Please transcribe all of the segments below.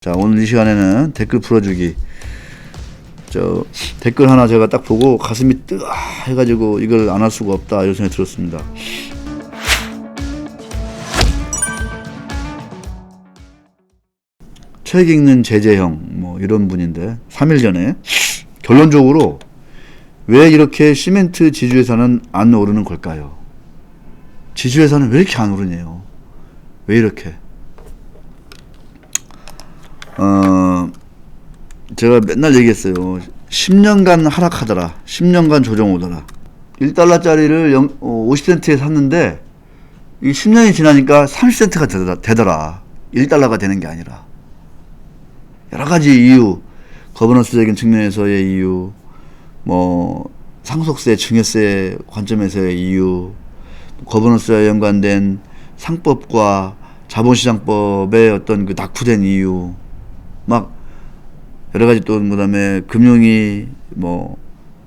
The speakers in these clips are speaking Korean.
자, 오늘 이 시간에는 댓글 풀어주기. 댓글 하나 제가 딱 보고 가슴이 뜨아 해가지고 이걸 안 할 수가 없다 이런 생각이 들었습니다. 책 읽는 제재형 뭐 이런 분인데 3일 전에 결론적으로 왜 이렇게 시멘트 지주회사는 안 오르는 걸까요? 지주회사는 왜 이렇게 안 오르네요? 왜 이렇게? 제가 맨날 얘기했어요. 10년간 하락하더라. 10년간 조정 오더라. 1달러짜리를 50센트에 샀는데 이 10년이 지나니까 30센트가 되더라. 1달러가 되는 게 아니라. 여러 가지 이유, 거버넌스적인 측면에서의 이유, 뭐 상속세, 증여세 관점에서의 이유, 거버넌스와 연관된 상법과 자본시장법의 어떤 그 낙후된 이유, 막 여러 가지 또 그다음에 금융위, 뭐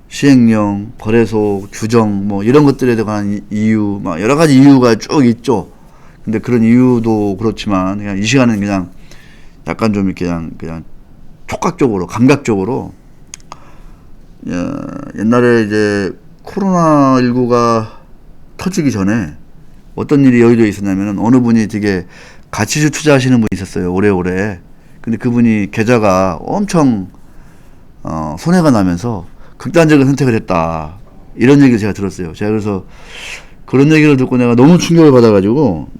시행령, 거래소 규정, 뭐 이런 것들에 대한 이유, 막 여러 가지 이유가 쭉 있죠. 근데 그런 이유도 그렇지만 그냥 이 시간은 그냥 약간 좀 이렇게 그냥 촉각적으로, 감각적으로 옛날에 이제 코로나19가 터지기 전에 어떤 일이 여의도에 있었냐면은 어느 분이 되게 가치주 투자하시는 분이 있었어요. 오래오래. 근데 그분이 계좌가 엄청 손해가 나면서 극단적인 선택을 했다. 이런 얘기를 제가 들었어요. 제가 그래서 그런 얘기를 듣고 내가 너무 충격을 받아가지고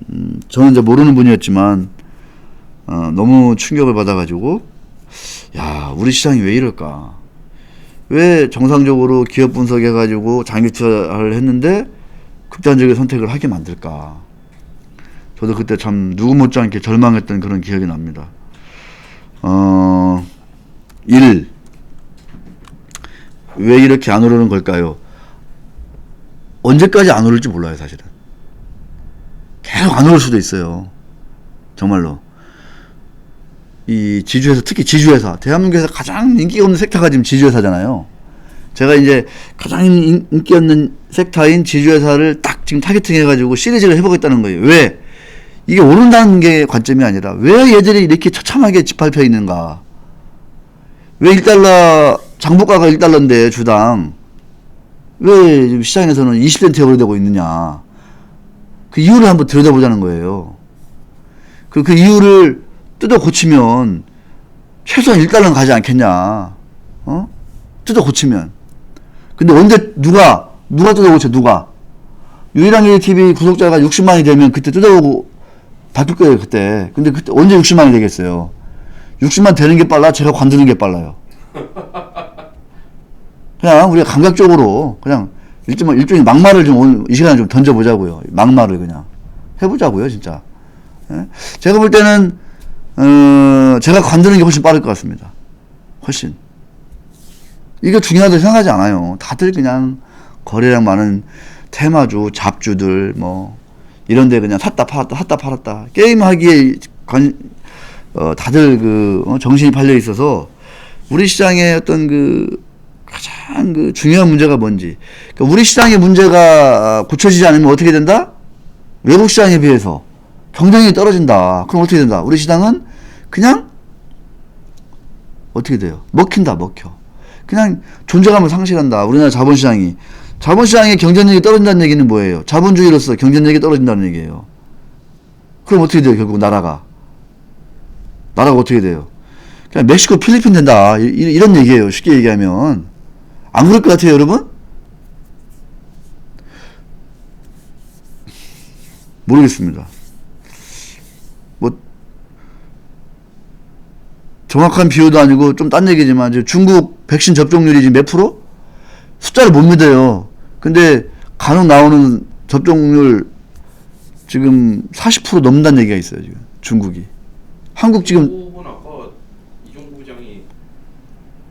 저는 이제 모르는 분이었지만 너무 충격을 받아가지고 야, 우리 시장이 왜 이럴까? 왜 정상적으로 기업 분석해가지고 장기 투자를 했는데 극단적인 선택을 하게 만들까? 저도 그때 참 누구 못지않게 절망했던 그런 기억이 납니다. 1. 왜 이렇게 안 오르는 걸까요? 언제까지 안 오를지 몰라요, 사실은. 계속 안 오를 수도 있어요. 정말로. 이 지주회사, 특히 지주회사. 대한민국에서 가장 인기 없는 섹터가 지금 지주회사잖아요. 제가 이제 가장 인기 없는 섹터인 지주회사를 딱 지금 타겟팅 해가지고 시리즈를 해보겠다는 거예요. 왜? 이게 오른다는 게 관점이 아니라 왜 얘들이 이렇게 처참하게 짓밟혀 있는가? 왜 1달러, 장부가가 1달러인데 주당 왜 지금 시장에서는 20센트에 거래되고 있느냐? 그 이유를 한번 들여다보자는 거예요. 그 이유를 뜯어 고치면 최소한 1달러는 가지 않겠냐? 뜯어 고치면. 근데 언제 누가 뜯어 고쳐? 누가? 유일한 TV 구독자가 60만이 되면 그때 뜯어보고 바뀔 거예요, 그때. 근데 그때 언제 60만이 되겠어요? 60만 되는 게 빨라? 제가 관두는 게 빨라요. 그냥 우리가 감각적으로 그냥 일종의 막말을 좀 오늘 이 시간에 좀 던져보자고요. 막말을 그냥 해보자고요, 진짜. 예? 제가 볼 때는 제가 관두는 게 훨씬 빠를 것 같습니다. 훨씬. 이거 중요하다고 생각하지 않아요. 다들 그냥 거래량 많은 테마주, 잡주들 뭐 이런데 그냥 샀다 팔았다 게임하기에 다들 정신이 팔려 있어서 우리 시장의 어떤 가장 중요한 문제가 뭔지, 그러니까 우리 시장의 문제가 고쳐지지 않으면 어떻게 된다? 외국 시장에 비해서 경쟁력이 떨어진다. 그럼 어떻게 된다? 우리 시장은 그냥 어떻게 돼요? 먹혀. 그냥 존재감을 상실한다. 우리나라 자본시장의 경쟁력이 떨어진다는 얘기는 뭐예요? 자본주의로서 경쟁력이 떨어진다는 얘기예요. 그럼 어떻게 돼요? 결국 나라가 어떻게 돼요? 그냥 멕시코, 필리핀 된다. 이런 얘기예요. 쉽게 얘기하면. 안 그럴 것 같아요, 여러분? 모르겠습니다. 뭐 정확한 비유도 아니고 좀 딴 얘기지만 중국 백신 접종률이 지금 몇 프로? 숫자를 못 믿어요. 근데 간혹 나오는 접종률 지금 40% 넘는다는 얘기가 있어요, 지금. 중국이. 한국 지금 아까 이종구 부장이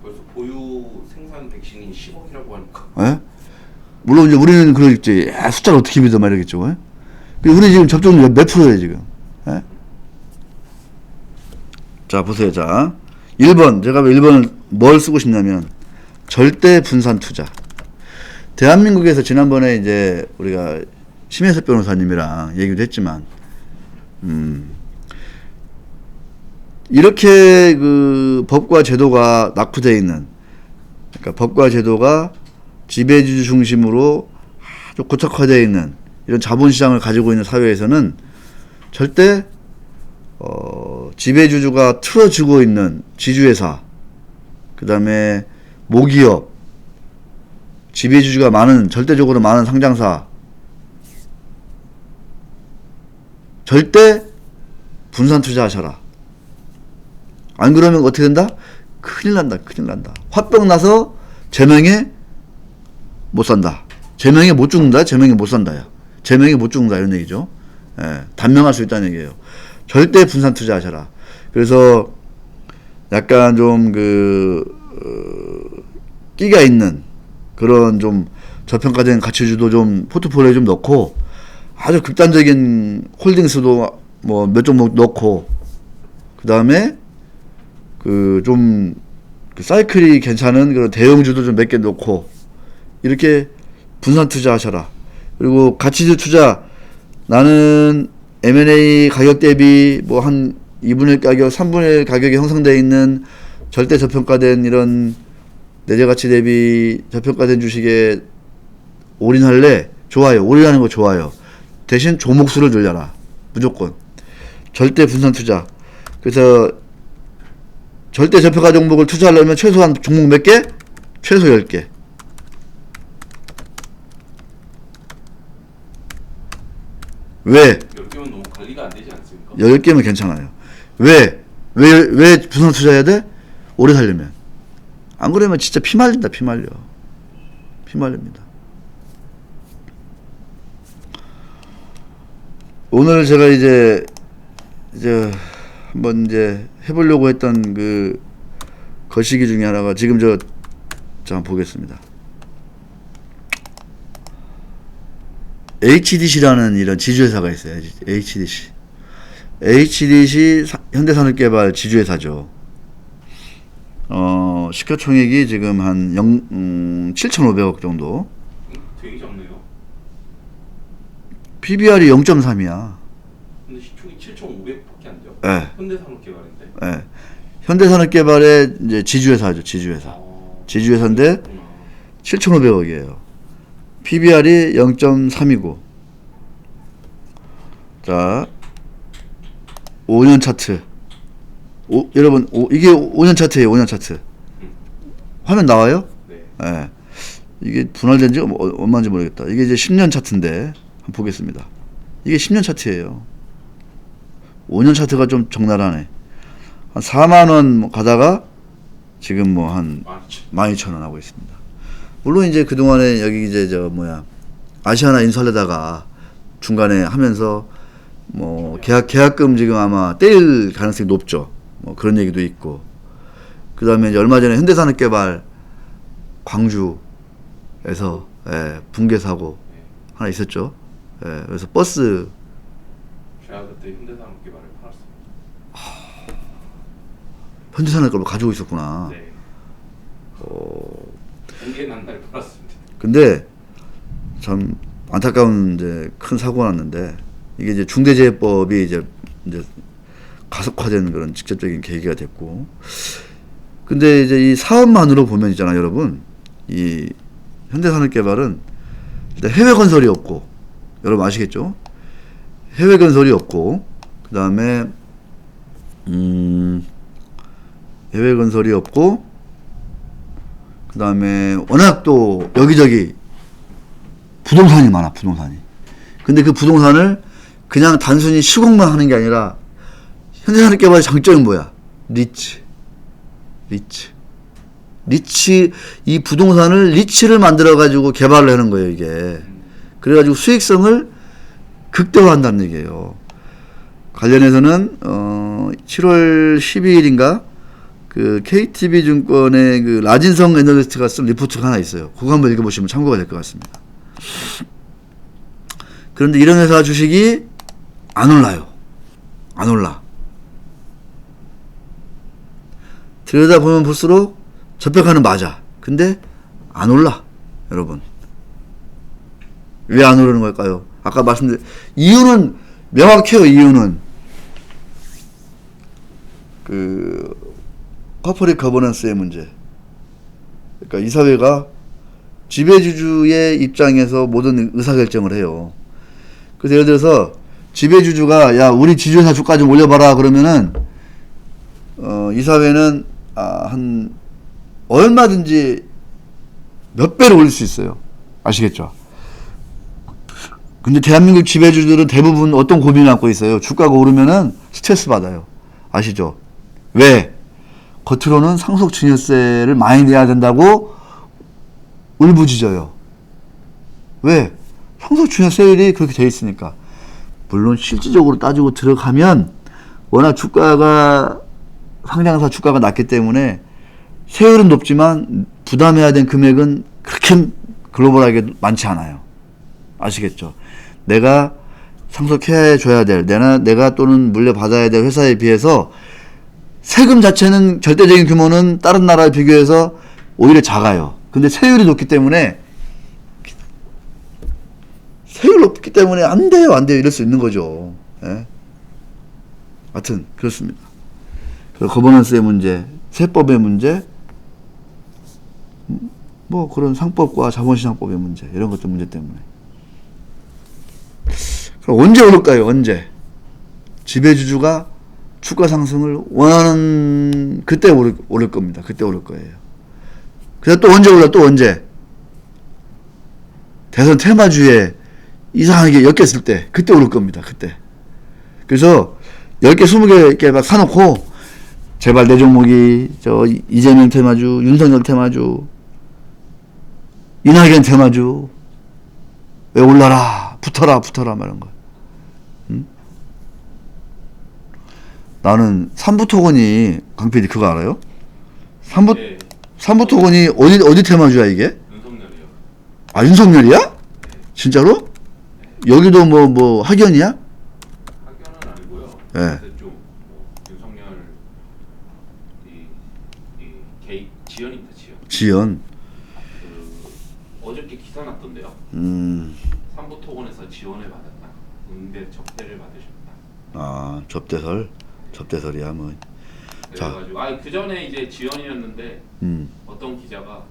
벌써 보유 생산 백신이 10억이라고 하니까. 예? 물론 이제 우리는 그러겠지. 야, 숫자를 어떻게 믿어 말이겠죠. 예? 우리 지금 접종률 몇 프로예요, 지금? 예? 자, 보세요. 자, 1번. 제가 왜 1번을 뭘 쓰고 싶냐면 절대 분산 투자. 대한민국에서 지난번에 이제 우리가 심혜섭 변호사님이랑 얘기도 했지만 이렇게 그 법과 제도가 낙후되어 있는, 그러니까 법과 제도가 지배주주 중심으로 아주 고착화되어 있는 이런 자본시장을 가지고 있는 사회에서는 절대 지배주주가 틀어지고 있는 지주회사, 그 다음에 모기업, 지배주주가 많은, 절대적으로 많은 상장사, 절대 분산 투자하셔라. 안 그러면 어떻게 된다? 큰일 난다, 큰일 난다. 화병 나서 제명에 못 산다. 제명에 못 죽는다, 제명에 못 산다야. 제명에 못 죽는다, 이런 얘기죠. 예, 단명할 수 있다는 얘기예요. 절대 분산 투자하셔라. 그래서 약간 좀 끼가 있는 그런 좀 저평가된 가치주도 좀 포트폴리오에 좀 넣고, 아주 극단적인 홀딩스도 뭐 몇 종목 넣고, 그 다음에 좀 사이클이 괜찮은 그런 대형주도 좀 몇 개 넣고, 이렇게 분산 투자하셔라. 그리고 가치주 투자, 나는 M&A 가격 대비 뭐 한 2분의 1 가격, 3분의 1 가격이 형성되어 있는 절대 저평가된 이런 내재가치 대비 저평가된 주식에 올인할래? 좋아요. 올인하는 거 좋아요. 대신 종목수를 늘려라. 무조건. 절대 분산 투자. 그래서 절대 저평가 종목을 투자하려면 최소한 종목 몇 개? 최소 10개. 왜? 10개면 너무 관리가 안 되지 않습니까? 10개면 괜찮아요. 왜 분산 투자해야 돼? 오래 살려면. 안 그러면 진짜 피 말린다, 피 말려. 피 말립니다. 오늘 제가 이제 한번 해보려고 했던 그 거시기 중에 하나가 지금 저 한번 보겠습니다. HDC라는 이런 지주회사가 있어요. HDC. HDC 현대산업개발 지주회사죠. 시가총액이 지금 한 7,500억 정도. 되게 작네요. PBR이 0.3이야. 근데 시총이 7,500밖에 안 돼요? 네. 현대산업개발인데? 네. 현대산업개발의 이제 지주회사죠. 지주회사. 지주회사인데 7,500억이에요. PBR이 0.3이고. 자, 5년 차트. 여러분, 이게 5년 차트예요. 5년 차트. 화면 나와요? 네. 네. 이게 분할된지 얼마인지 모르겠다. 이게 이제 10년 차트인데 한번 보겠습니다. 이게 10년 차트예요. 5년 차트가 좀 적나라하네. 한 4만 원 가다가 지금 뭐 한 12,000원 하고 있습니다. 물론 이제 그동안에 여기 이제 아시아나 인수하려다가 중간에 하면서 뭐 계약금 지금 아마 떼일 가능성이 높죠. 뭐 그런 얘기도 있고. 그 다음에 얼마 전에 현대산업개발 광주에서 붕괴 사고 하나 있었죠. 그래서 버스. 제가 그때 현대산업개발을 팔았습니다. 현대산업개발 가지고 있었구나. 네. 공개 난 날 팔았습니다. 근데 참 안타까운 큰 사고가 났는데, 이게 이제 중대재해법이 이제 가속화된 그런 직접적인 계기가 됐고, 근데 이제 이 사업만으로 보면 있잖아요, 여러분. 이 현대산업개발은 일단 해외 건설이 없고, 여러분 아시겠죠? 해외 건설이 없고, 그 다음에 해외 건설이 없고, 그 다음에 워낙 또 여기저기 부동산이 많아, 부동산이. 근데 그 부동산을 그냥 단순히 시공만 하는 게 아니라, 현대산업개발의 장점이 뭐야? 리치. 이 부동산을 리치를 만들어가지고 개발을 하는 거예요, 이게. 그래가지고 수익성을 극대화한다는 얘기예요. 관련해서는, 7월 12일인가? 그 KTB증권의 그 라진성 애널리스트가 쓴 리포트가 하나 있어요. 그거 한번 읽어보시면 참고가 될 것 같습니다. 그런데 이런 회사 주식이 안 올라요. 안 올라. 들여다보면 볼수록 저평가는 맞아. 근데 안 올라. 여러분. 왜 안 오르는 걸까요? 아까 말씀드린 이유는 명확해요. 이유는 그 코퍼레이트 거버넌스의 문제. 그러니까 이사회가 지배주주의 입장에서 모든 의사결정을 해요. 그래서 예를 들어서 지배주주가 야 우리 지주회사 주가 좀 올려봐라 그러면은 이사회는 한 얼마든지 몇 배로 올릴 수 있어요. 아시겠죠? 근데 대한민국 지배주들은 대부분 어떤 고민을 안고 있어요. 주가가 오르면은 스트레스 받아요. 아시죠? 왜? 겉으로는 상속증여세를 많이 내야 된다고 울부짖어요. 왜? 상속증여세율이 그렇게 돼 있으니까. 물론 실질적으로 따지고 들어가면 워낙 주가가 상장사 주가가 낮기 때문에 세율은 높지만 부담해야 된 금액은 그렇게 글로벌하게 많지 않아요. 아시겠죠? 내가 상속해 줘야 될 내가 또는 물려받아야 될 회사에 비해서 세금 자체는 절대적인 규모는 다른 나라에 비교해서 오히려 작아요. 근데 세율이 높기 때문에 안 돼요 이럴 수 있는 거죠. 예? 하여튼 그렇습니다. 거버넌스의 문제, 세법의 문제, 뭐 그런 상법과 자본시장법의 문제 이런 것들 문제 때문에. 그럼 언제 오를까요? 언제? 지배주주가 주가 상승을 원하는 그때 오를 겁니다. 그때 오를 거예요. 그래서 또 언제 올라? 또 언제? 대선 테마주에 이상하게 엮였을 때 그때 오를 겁니다. 그때. 그래서 10개 20개 이렇게 막 사놓고 제발 내 종목이 이재명 테마주, 윤석열 테마주, 이낙연 테마주 왜 올라라 붙어라 말하는 거야. 응? 나는 삼부토건이 강PD 그거 알아요? 네. 삼부토건이 어디 테마주야 이게? 윤석열이요. 아 윤석열이야? 진짜로? 여기도 뭐 학연이야? 학교는 아니고요. 예. 근데 좀 윤석열 이 개입 지연입니다. 지연. 어저께 기사 났던데요. 삼부토건에서 지원을 받았다. 응대 접대를 받으셨다. 접대설이야 뭐. 그래가지고 그 전에 이제 지원이었는데 어떤 기자가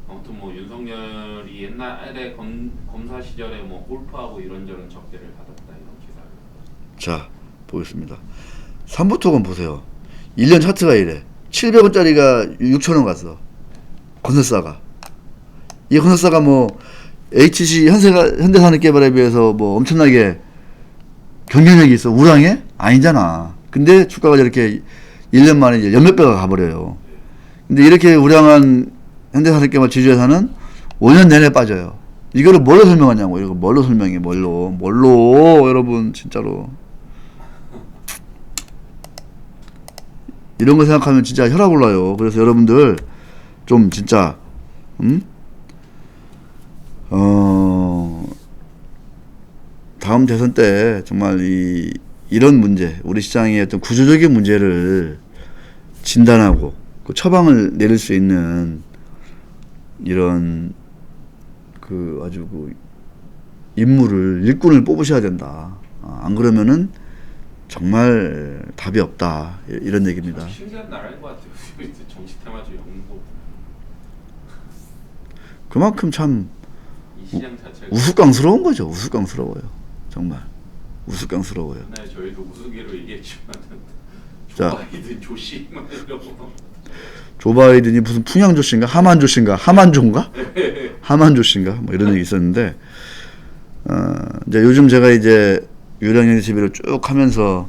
아무튼 뭐 윤석열이 옛날에 검사 시절에 뭐 골프하고 이런저런 접대를 받았다 이런 기사를. 자 보겠습니다. 삼부토건 보세요. 1년 차트가 이래. 700원짜리가 6,000원 갔어. 건설사가. 이 건설사가 뭐 HC 현대산업개발에 비해서 뭐 엄청나게 경쟁력이 있어. 우량해? 아니잖아. 근데 주가가 저렇게 1년 만에 이제 몇몇 배가 가버려요. 근데 이렇게 우량한 현대산업개발 지주회사는 5년 내내 빠져요. 이거를 뭘로 설명하냐고. 이거 뭘로 설명해. 뭘로 여러분 진짜로. 이런 거 생각하면 진짜 혈압 올라요. 그래서 여러분들 좀 진짜 다음 대선 때 정말 이런 문제, 우리 시장의 어떤 구조적인 문제를 진단하고 그 처방을 내릴 수 있는 이런 아주 인물을 일꾼을 뽑으셔야 된다. 안 그러면은 정말 답이 없다. 이런 얘기입니다. 신기한 나라인 것 같아요. 정치 테마주 연구. 그만큼 참 이 시장 자체가 우스꽝스러운 거죠. 우스꽝스러워요. 정말 우스꽝스러워요. 네, 저희도 우스개로 얘기했지만 자, 조 바이든 조씨 이러고. 조 바이든이 무슨 풍양조씨인가 하만조씨인가 하만조씨인가 뭐 이런 얘기 있었는데 이제 요즘 제가 이제 유량연재 TV를 쭉 하면서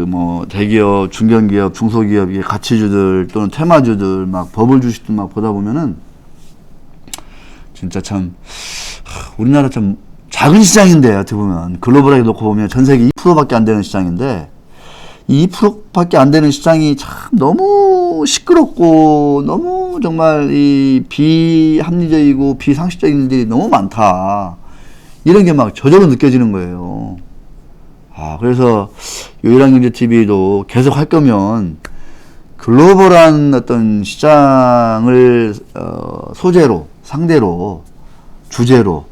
뭐 대기업, 중견기업, 중소기업, 이게 가치주들 또는 테마주들 막 버블 주식들 막 보다 보면은 진짜 참 우리나라 참 작은 시장인데 어떻게 보면 글로벌하게 놓고 보면 전 세계 2%밖에 안 되는 시장인데 이 2%밖에 안 되는 시장이 참 너무 시끄럽고 너무 정말 이 비합리적이고 비상식적인 일들이 너무 많다. 이런 게 막 저절로 느껴지는 거예요. 그래서 요일항경제TV도 계속 할 거면 글로벌한 어떤 시장을 소재로, 상대로, 주제로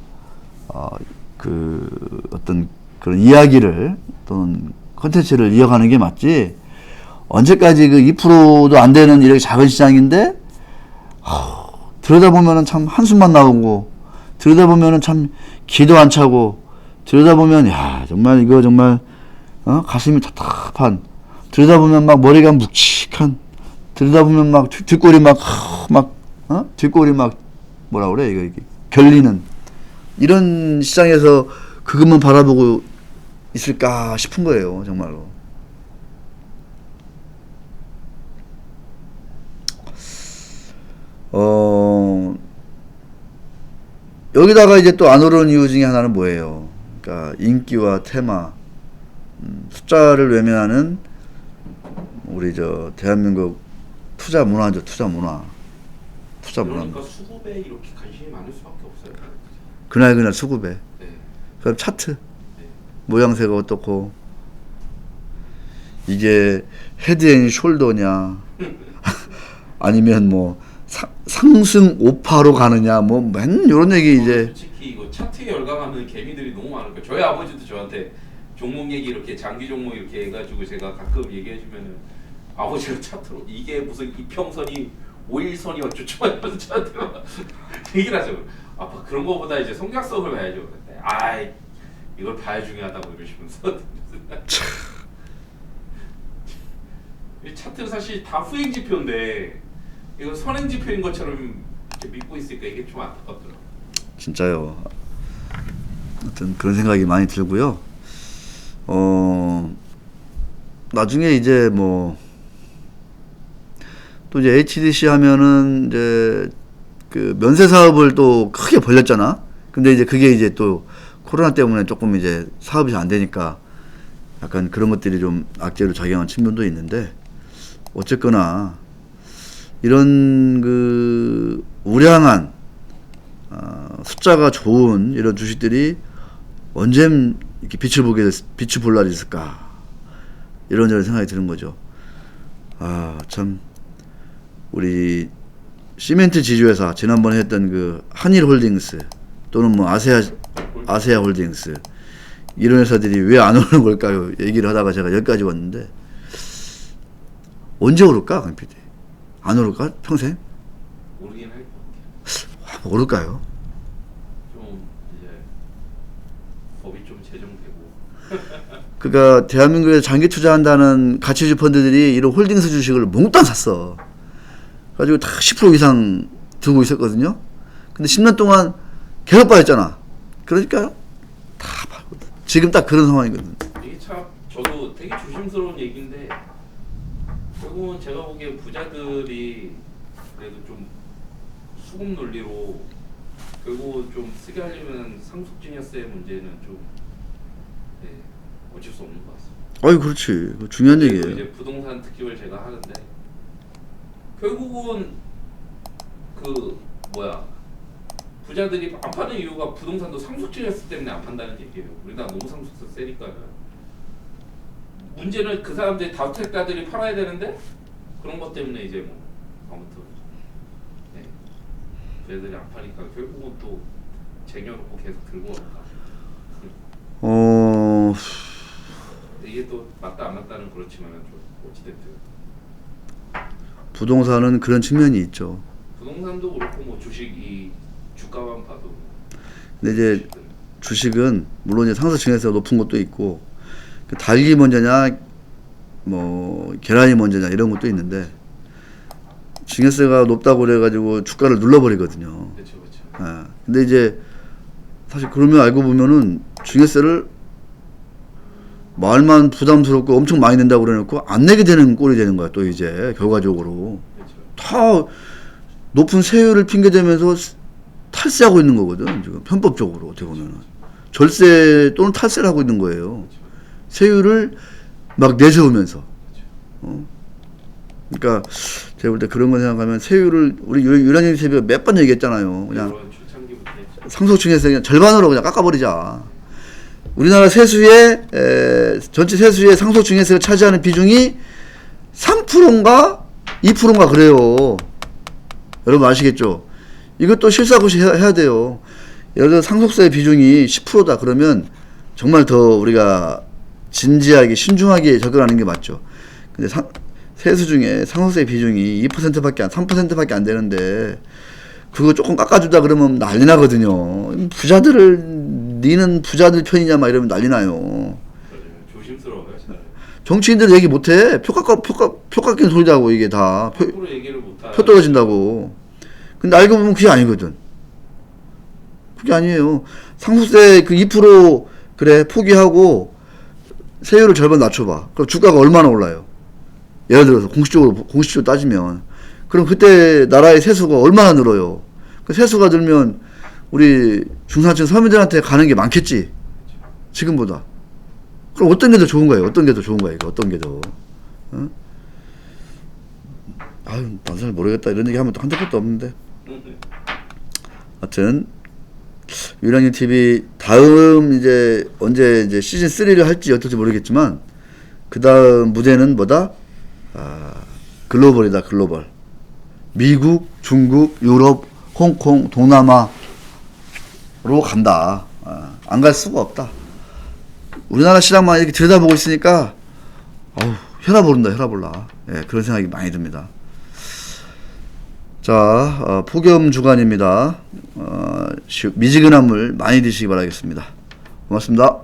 어떤 그런 이야기를 또는 컨텐츠를 이어가는 게 맞지. 언제까지 그 2%도 안 되는 이렇게 작은 시장인데, 들여다보면은 참 한숨만 나오고, 들여다보면은 참 기도 안 차고, 들여다보면, 야, 정말 이거 정말, 가슴이 답답한, 들여다보면 막 머리가 묵직한, 들여다보면 막 뒷골이 뒷골이 뭐라 그래, 이게 결리는, 이런 시장에서 그것만 바라보고 있을까 싶은 거예요, 정말로. 여기다가 이제 또 안 오르는 이유 중에 하나는 뭐예요? 그러니까 인기와 테마, 숫자를 외면하는 우리 대한민국 투자 문화죠, 투자 문화. 그러니까 수급에 이렇게 관심이 많을 수밖에 없어요. 그날 수급에. 네. 그럼 차트 네. 모양새가 어떻고, 이게 헤드앤숄더냐 아니면 뭐 상승 오파로 가느냐, 맨 이런 얘기 이제. 솔직히 이거 차트에 열광하는 개미들이 너무 많을 거예요. 저희 아버지도 저한테 종목 얘기 이렇게 장기 종목 이렇게 해가지고 제가 가끔 얘기해주면은 아버지가 차트로 이게 무슨 이평선이 5일선이 어쩌고 하면서 저한테 막 얘기를 하죠. 아빠 그런 거보다 이제 성장성을 봐야죠. 그랬더니 이걸 봐야 중요하다고 이러시면서 이 차트는 사실 다 후행 지표인데 이거 선행 지표인 것처럼 이렇게 믿고 있으니까 이게 좀 안타깝더라고요. 진짜요. 하여튼 그런 생각이 많이 들고요. 나중에 이제 또 이제 HDC 하면은 이제 그 면세 사업을 또 크게 벌렸잖아. 근데 이제 그게 이제 또 코로나 때문에 조금 이제 사업이 잘 안 되니까 약간 그런 것들이 좀 악재로 작용한 측면도 있는데, 어쨌거나 이런 그 우량한 숫자가 좋은 이런 주식들이 언제 이렇게 빛을 볼 날이 있을까, 이런저런 생각이 드는 거죠. 참 우리 시멘트 지주회사 지난번에 했던 그 한일홀딩스 또는 아세아 홀딩스, 이런 회사들이 왜 안 오르는 걸까요? 얘기를 하다가 제가 여기까지 왔는데, 언제 오를까, 강 PD? 안 오를까? 평생? 오르긴 할 것 같아요. 오를까요? 좀 이제 법이 좀 제정되고. 그러니까 대한민국에 장기 투자한다는 가치주식 펀드들이 이런 홀딩스 주식을 몽땅 샀어. 가지고 다 10% 이상 두고 있었거든요. 근데 10년 동안 계속 빠졌잖아. 그러니까 다 팔고. 지금 딱 그런 상황이거든. 이게 참 저도 되게 조심스러운 얘기인데 결국은 제가 보기에 부자들이 그래도 좀 수급 논리로 결국 좀 쓰게 하려면 상속증여세 문제는 좀 어쩔 수 없는 것 같습니다. 아유, 그렇지. 중요한 그리고 얘기예요. 이제 부동산 특집을 제가 하는데 결국은 부자들이 안 파는 이유가 부동산도 상속증여세 때문에 안 판다는 얘기예요. 우리나라 너무 상속세 세니까는. 문제는 그 사람들이 다주택자들이 팔아야 되는데 그런 것 때문에 이제 아무튼 부자들이 안 파니까 결국은 또 쟁여놓고 계속 들고 간다. 이게 또 맞다 안 맞다는 그렇지만 좀 어찌됐든 부동산은 그런 측면이 있죠. 부동산도 그렇고 주식이 주가만 봐도. 근데 이제 주식은 물론 이제 상속증여세가 높은 것도 있고, 그 닭이 먼저냐 계란이 먼저냐 이런 것도 있는데, 증여세가 높다고 그래가지고 주가를 눌러버리거든요. 그렇죠. 근데 이제 사실 그러면 알고 보면은 증여세를 말만 부담스럽고 엄청 많이 낸다고 그래놓고 안 내게 되는 꼴이 되는 거야. 또 이제 결과적으로 다 높은 세율을 핑계대면서 탈세하고 있는 거거든. 지금 편법적으로 어떻게 보면은 절세 또는 탈세를 하고 있는 거예요. 세율을 막 내세우면서. 그러니까 제가 볼 때 그런 거 생각하면 세율을 우리 유난히 세비가 몇 번 얘기했잖아요. 그냥 상속증여세 그냥 절반으로 그냥 깎아버리자. 우리나라 세수의 전체 세수의 상속증여세가 차지하는 비중이 3%인가 2%인가 그래요. 여러분 아시겠죠? 이것도 실사고시 해야 돼요. 예를 들어 상속세 비중이 10%다 그러면 정말 더 우리가 진지하게 신중하게 접근하는 게 맞죠. 근데 세수 중에 상속세 비중이 2%밖에 3%밖에 안 되는데 그거 조금 깎아주다 그러면 난리 나거든요. 부자들을 니는 부자들 편이냐 막 이러면 난리 나요. 조심스러워요. 잘. 정치인들 얘기 못해. 표 깎이는 소리라고 이게 다. 앞으로 얘기를 못하. 표 떨어진다고. 근데 알고 보면 그게 아니거든. 그게 아니에요. 상속세 그 2% 그래 포기하고 세율을 절반 낮춰봐. 그럼 주가가 얼마나 올라요? 예를 들어서 공식적으로 따지면 그럼 그때 나라의 세수가 얼마나 늘어요? 그 세수가 늘면 우리 중산층 서민들한테 가는 게 많겠지. 지금보다. 그럼 어떤 게 더 좋은 거예요? 어떤 게 더 좋은 거예요? 이거 어떤 게 더? 어? 아유, 난 잘 모르겠다. 이런 얘기 하면 또 한두 번도 없는데. 하여튼 유랑님 TV 다음 이제 언제 이제 시즌 3를 할지 어떨지 모르겠지만 그 다음 무대는 뭐다? 글로벌이다. 글로벌. 미국, 중국, 유럽, 홍콩, 동남아로 간다. 안 갈 수가 없다. 우리나라 시장만 이렇게 들여다보고 있으니까 혈압 오른다. 혈압 올라. 예, 그런 생각이 많이 듭니다. 자, 폭염 주간입니다. 미지근한 물 많이 드시기 바라겠습니다. 고맙습니다.